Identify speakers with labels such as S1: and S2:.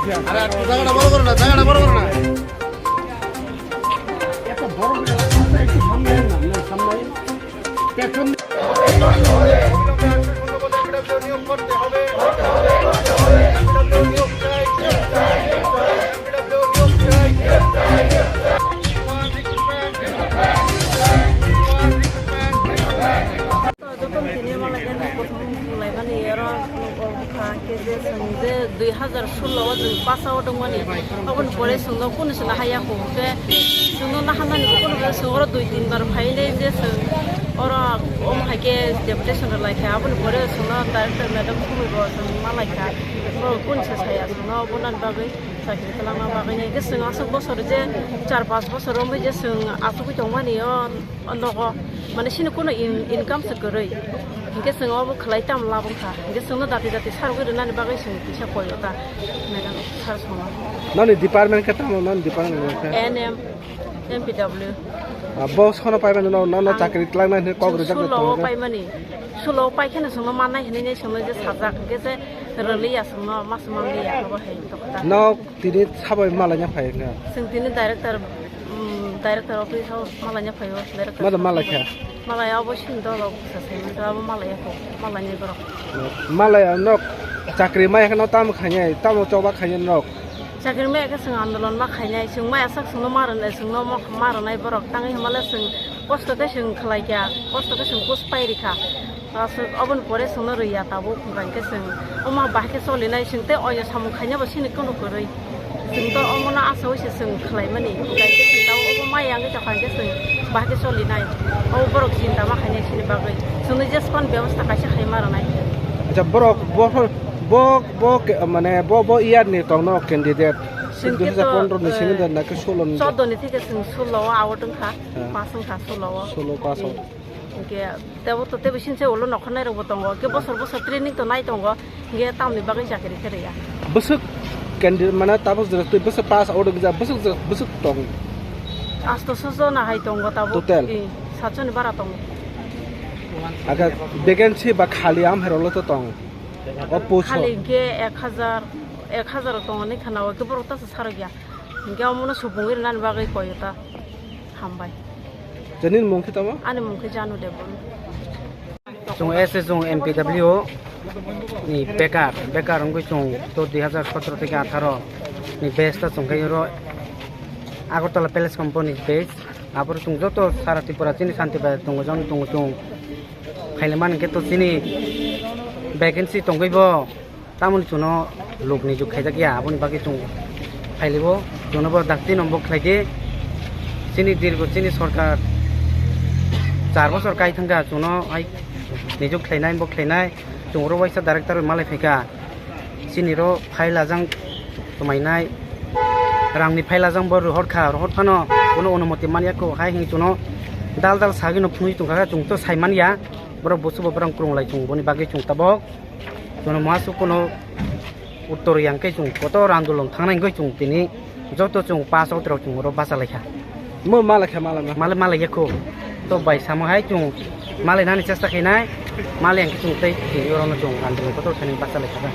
S1: আরে জায়গাটা বড় করো না, জায়গাটা বড় করো না।
S2: এত বড় করে রাস্তা একটু সামনে আন না, না সামনে আন। পেছন
S1: নিয়োগ করতে হবে। নিয়োগ চাই।
S3: Jotom tini malah kan prothom mulai mani ero ke je sangde 2016 jun pasao dongmani abon pore sungno kun sna haya ko ke sungno na hamani kun be sungro 2-3 bar phaile je sung ora om hake deputation like abon pore sungno director madam khumi go sung malai ka kun se saya sungno bonan bagai sakit kalama bagai ne ke sung asuk bosor je 4-5 bosor rom je sung asuk jongmani on মানে সিনে কোনো income সে গরই ইনকে সঙ্গে of খালাইতাম লাবং খা ইনকে সঙ্গে দাতি দাতি সার গরে নানি বাগাই সঙ্গে পিছা কয়তা মেডাম সার সমা
S2: নানি ডিপার্টমেন্ট কা তাম নানি ডিপার্টমেন্ট কা
S3: এনএম এমপিডব্লিউ
S2: বস খনো পাইবেন না না চাকরি লাগনা নে কগরে জাগ
S3: সুলো পাইমানি সুলো পাইখানে সঙ্গে মানাই হনে সঙ্গে যে সাজা কে যে রলিয়া সঙ্গে মাস মাংলিয়া হবো হে তকতা
S2: ন তিনি সাবাই মালাnya ফাই না
S3: जों दिनै डाइरेक्टर अफिसाव मालायनि फैयो डाइरेक्टर
S2: मादा मालायखा
S3: मालायावबो सिन्दलाव सासेमोन दाबो मालायखौ मालायनि गरम
S2: मालाया नक चाकरी माय खनो ताम खाय ताम चौबा खाय नक
S3: चाकरी माय के जों आन्दोलन मा खायनाय जों माया साक जोंनो मारनाय जोंनो मारनाय बरक ताङै हमाले जों कष्टके जों खालायया कष्टके जों कुस पाइरिखा अबन परे जोंनो रैया ताबो खुंगानके जों अमा बाहके सलिनाय जोंते अय सामु खायनाबो सिनि कोनो गरै जोंथ' अमना आसावैसो जों खालायमानि गायके जों दाव अबो मायाङै जाखानके जों बाहके सलिनाय अ बरक सिन्ता मा खायनाय सिनि बागै जोंनो जेसपान बेबस्था खायसे खाय मारनाय
S2: अच्छा बरक माने इयार नि तंनो कैंडिडेट 2015 नि सिंगदर ना के 16
S3: 14 नि थिके जों 16 आवदोंखा पासंखा
S2: 16 पास
S3: के तेबो तो तेबो सिनसे उलो नखनाय रबो दंगो के बोसोर ट्रेनिंग तो नाय दंगो के तामनि बागै जाकेरि खेरिया
S2: बसक कैंडिडेट माने ताबो जरत बस पास आउट गजा बसक तंग
S3: आस्तो सजना हाय दंगो ताबो
S2: टोटल
S3: 7 नि बारा दंगो
S2: अगर वैकेंसी बा खाली आम हेरलो तो तंग और पोस्ट
S3: खाली के 1000 दंगो नि खानाव के बरता सार गया के अमनो सुबुंगिर नान बागै कयता हामबाय
S2: जनिन मुंखि तमा
S3: आनि मुंखि जानु देबो
S4: जों एसए जों एमपिडब्लिउ नि बेकार अंगै जों तो 2017 থেকে 18 नि बेस्टा संखायरो आगरतला पैलेस कंपनी बेस आपर जों जतो सारा त्रिपुरा चिनि शान्ति बाय दङ जों खाइलेमान के तो चिनि वैकेंसी दंगैबो तामुनि जुनो लोकनि जुग खायजा गया आबनि बागै जों खाइलेबो जुनबो दाक्ति नम्बर खायदे चिनि दीर्घ चिनि सरकार 4 বছর কাই थांगा जुनो आइ निजुग खायनाय बो खायनाय जोंरो वाइसा डाइरेक्टर मालाय फैका सिनिरो फाइलाजों समायनाय रांनि फाइलाजों बर हरफानो कोनो अनुमति मानियाखौ हाय हिं जुनो दाल सागिनो फुनि तुंखा जोंथ' सायमानिया बर बसु बरं क्रंलाय जों बनि बागै जों ताबक जुनो मासु कोनो उत्तर यांकै जों कत आन्दोलन थांनायगै जों दिनै जत जों पास आउटराव जोंरो बासालायखा
S2: मो मालायखा
S4: मालायखौ तो बाय सामहाय जों मालाय नानि चेष्टा खायनाय मालाय जों तै योरनो जों आन्दोलन कत थानि बासालायखा